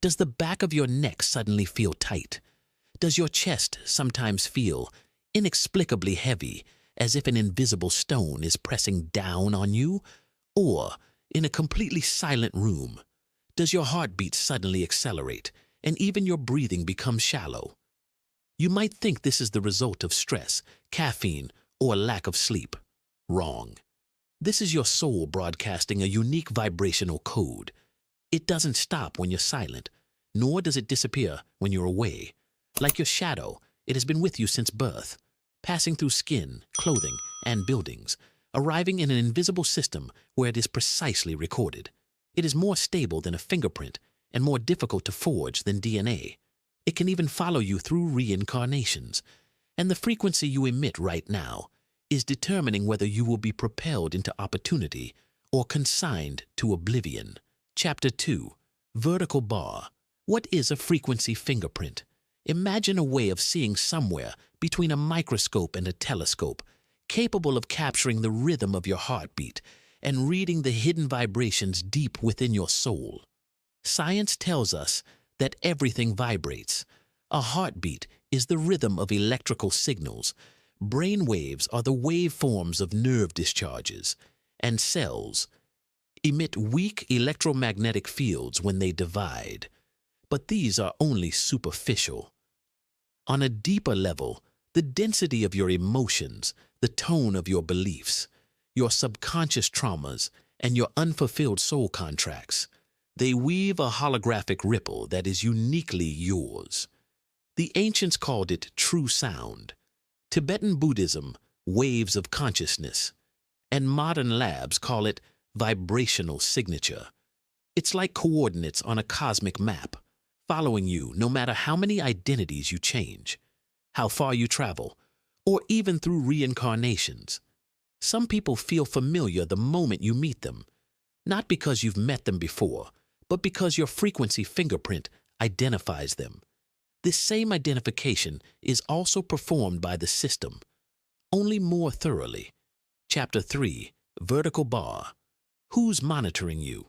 Does the back of your neck suddenly feel tight? Does your chest sometimes feel inexplicably heavy, as if an invisible stone is pressing down on you? Or, in a completely silent room, does your heartbeat suddenly accelerate and even your breathing become shallow? You might think this is the result of stress, caffeine, or lack of sleep. Wrong. This is your soul broadcasting a unique vibrational code. It doesn't stop when you're silent, nor does it disappear when you're away. Like your shadow, it has been with you since birth, passing through skin, clothing, and buildings, arriving in an invisible system where it is precisely recorded. It is more stable than a fingerprint and more difficult to forge than DNA. It can even follow you through reincarnations. And the frequency you emit right now is determining whether you will be propelled into opportunity or consigned to oblivion. Chapter 2. Vertical Bar. What is a frequency fingerprint? Imagine a way of seeing somewhere between a microscope and a telescope, capable of capturing the rhythm of your heartbeat and reading the hidden vibrations deep within your soul. Science tells us that everything vibrates. A heartbeat is the rhythm of electrical signals. Brain waves are the waveforms of nerve discharges, and cells emit weak electromagnetic fields when they divide. But these are only superficial. On a deeper level, the density of your emotions, the tone of your beliefs, your subconscious traumas, and your unfulfilled soul contracts, they weave a holographic ripple that is uniquely yours. The ancients called it true sound. Tibetan Buddhism, waves of consciousness, and modern labs call it vibrational signature. It's like coordinates on a cosmic map, following you no matter how many identities you change, how far you travel, or even through reincarnations. Some people feel familiar the moment you meet them, not because you've met them before, but because your frequency fingerprint identifies them. This same identification is also performed by the system, only more thoroughly. Chapter 3. Vertical Bar. Who's monitoring you?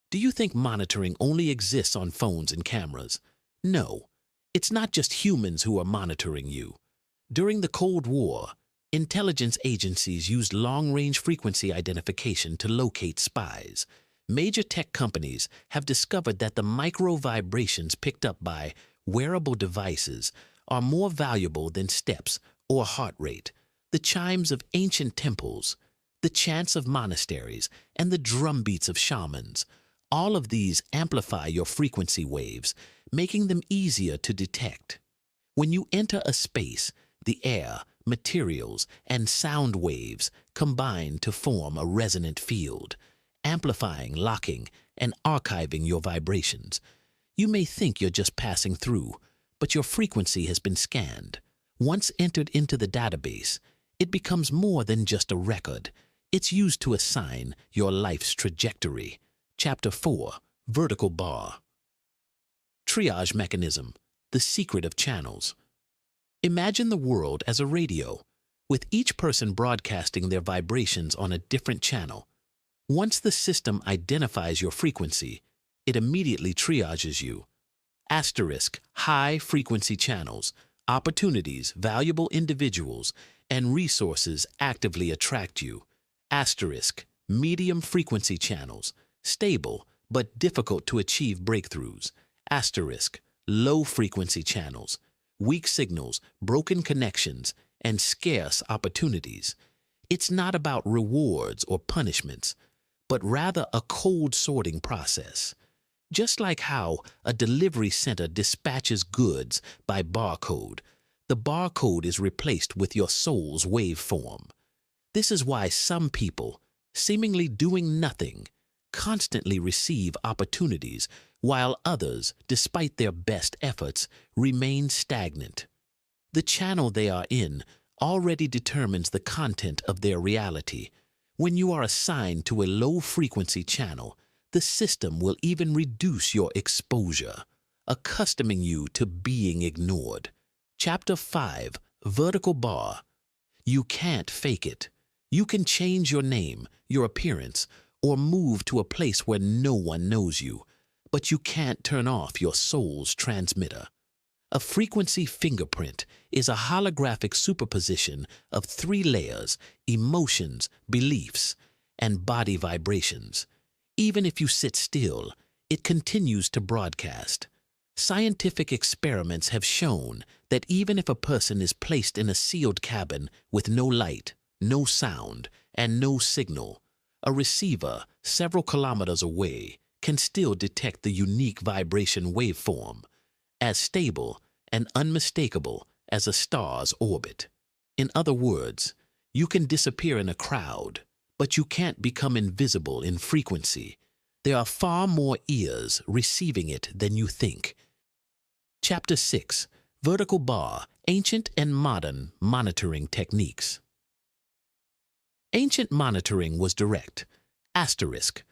Do you think monitoring only exists on phones and cameras? No, it's not just humans who are monitoring you. During the Cold War, intelligence agencies used long-range frequency identification to locate spies. Major tech companies have discovered that the micro-vibrations picked up by wearable devices are more valuable than steps or heart rate. The chimes of ancient temples, the chants of monasteries, and the drumbeats of shamans, all of these amplify your frequency waves, making them easier to detect. When you enter a space, the air, materials, and sound waves combine to form a resonant field, amplifying, locking, and archiving your vibrations. You may think you're just passing through, but your frequency has been scanned. Once entered into the database, it becomes more than just a record. It's used to assign your life's trajectory. Chapter 4. Vertical Bar. Triage Mechanism. The Secret of Channels. Imagine the world as a radio, with each person broadcasting their vibrations on a different channel. Once the system identifies your frequency, it immediately triages you. Asterisk, high-frequency channels, opportunities, valuable individuals, and resources actively attract you. Asterisk, medium-frequency channels, stable but difficult to achieve breakthroughs. Asterisk, low-frequency channels, weak signals, broken connections, and scarce opportunities. It's not about rewards or punishments, but rather a code sorting process. Just like how a delivery center dispatches goods by barcode, the barcode is replaced with your soul's waveform. This is why some people, seemingly doing nothing, constantly receive opportunities, while others, despite their best efforts, remain stagnant. The channel they are in already determines the content of their reality. When you are assigned to a low-frequency channel, the system will even reduce your exposure, accustoming you to being ignored. Chapter 5. Vertical Bar. You can't fake it. You can change your name, your appearance, or move to a place where no one knows you. but you can't turn off your soul's transmitter. A frequency fingerprint is a holographic superposition of 3 layers: emotions, beliefs, and body vibrations. Even if you sit still, it continues to broadcast. Scientific experiments have shown that even if a person is placed in a sealed cabin with no light, no sound, and no signal, a receiver several kilometers away can still detect the unique vibration waveform, as stable and unmistakable as a star's orbit. In other words, you can disappear in a crowd, but you can't become invisible in frequency. There are far more ears receiving it than you think. Chapter 6: Vertical Bar, Ancient and Modern Monitoring Techniques. Ancient monitoring was direct. Asterisk.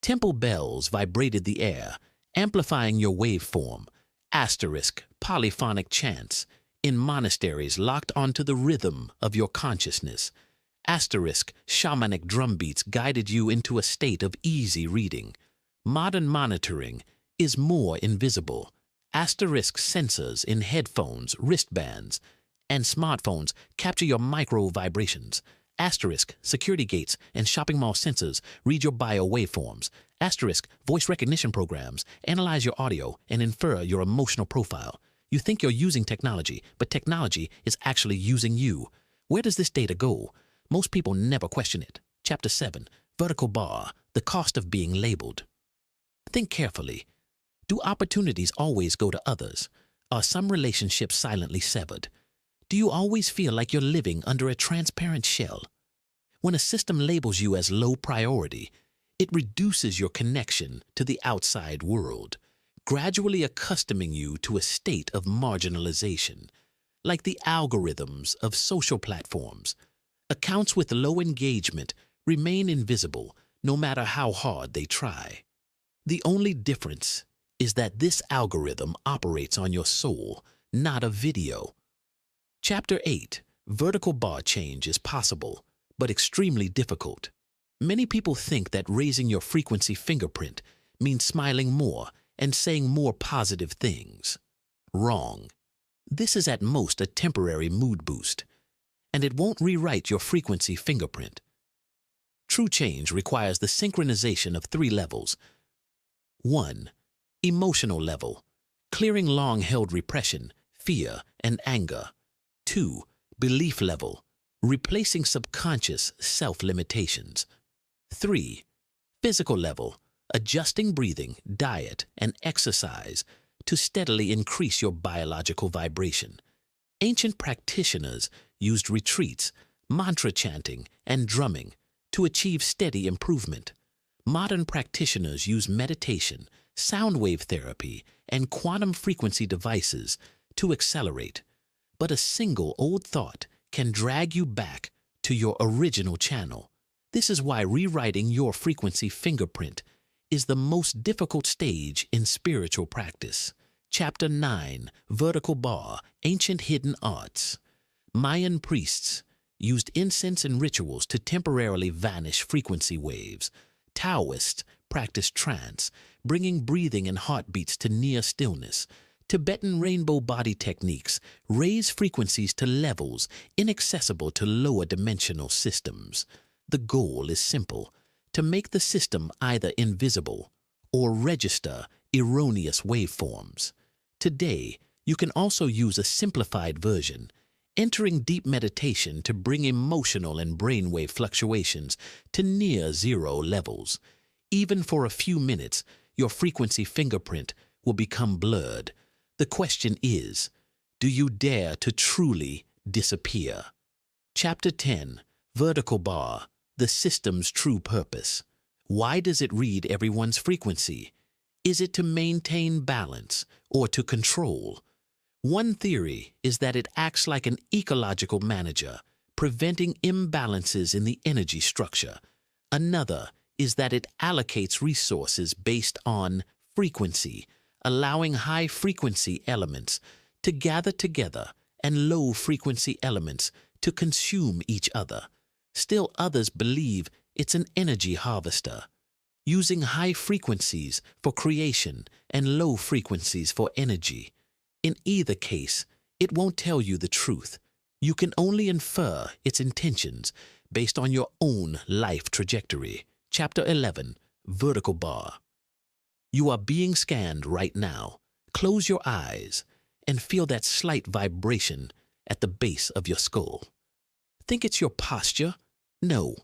Temple bells vibrated the air, amplifying your waveform. Asterisk. Polyphonic chants in monasteries locked onto the rhythm of your consciousness. Asterisk. Shamanic drum beats guided you into a state of easy reading. Modern monitoring is more invisible. Asterisk. Sensors in headphones, wristbands, and smartphones capture your micro vibrations. Asterisk. Security gates and shopping mall sensors read your bio waveforms. Asterisk. Voice recognition programs analyze your audio and infer your emotional profile. You think you're using technology, but technology is actually using you. Where does this data go? Most people never question it. Chapter 7: Vertical Bar, the Cost of Being Labeled. Think carefully. Do opportunities always go to others? Are some relationships silently severed? Do you always feel like you're living under a transparent shell? When a system labels you as low priority, it reduces your connection to the outside world, gradually accustoming you to a state of marginalization. Like the algorithms of social platforms, accounts with low engagement remain invisible no matter how hard they try. The only difference is that this algorithm operates on your soul, not a video. Chapter 8: Vertical bar change is possible, but extremely difficult. Many people think that raising your frequency fingerprint means smiling more and saying more positive things. Wrong. This is at most a temporary mood boost, and it won't rewrite your frequency fingerprint. True change requires the synchronization of 3 levels. 1. Emotional level, clearing long-held repression, fear, and anger. 2. Belief level, replacing subconscious self-limitations. 3. Physical level, adjusting breathing, diet, and exercise to steadily increase your biological vibration. Ancient practitioners used retreats, mantra chanting, and drumming to achieve steady improvement. Modern practitioners use meditation, sound wave therapy, and quantum frequency devices to accelerate. But a single old thought can drag you back to your original channel. This is why rewriting your frequency fingerprint is the most difficult stage in spiritual practice. Chapter 9: Vertical Bar, Ancient Hidden Arts. Mayan priests used incense and rituals to temporarily vanish frequency waves. Taoists practiced trance, bringing breathing and heartbeats to near stillness. Tibetan rainbow body techniques raise frequencies to levels inaccessible to lower dimensional systems. The goal is simple: to make the system either invisible or register erroneous waveforms. Today, you can also use a simplified version, entering deep meditation to bring emotional and brainwave fluctuations to near zero levels. Even for a few minutes, your frequency fingerprint will become blurred. The question is, do you dare to truly disappear? Chapter 10: Vertical Bar, the System's True Purpose. Why does it read everyone's frequency? Is it to maintain balance or to control? One theory is that it acts like an ecological manager, preventing imbalances in the energy structure. Another is that it allocates resources based on frequency, allowing high-frequency elements to gather together and low-frequency elements to consume each other. Still others believe it's an energy harvester. using high frequencies for creation and low frequencies for energy. In either case, it won't tell you the truth. You can only infer its intentions based on your own life trajectory. Chapter 11, Vertical Bar. You are being scanned right now. Close your eyes and feel that slight vibration at the base of your skull. Think it's your posture? No,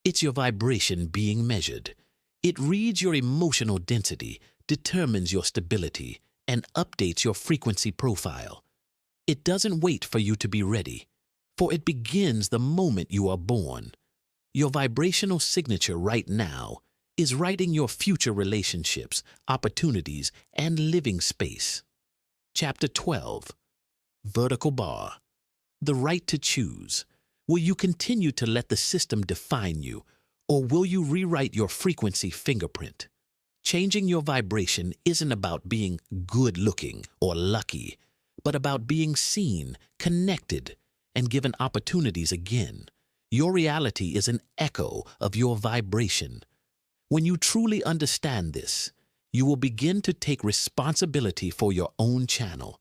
it's your vibration being measured. It reads your emotional density, determines your stability, and updates your frequency profile. It doesn't wait for you to be ready, for it begins the moment you are born. Your vibrational signature right now is writing your future relationships, opportunities, and living space. Chapter 12, Vertical Bar. The right to choose. Will you continue to let the system define you, or will you rewrite your frequency fingerprint? Changing your vibration isn't about being good-looking or lucky, but about being seen, connected, and given opportunities again. Your reality is an echo of your vibration. When you truly understand this, you will begin to take responsibility for your own channel.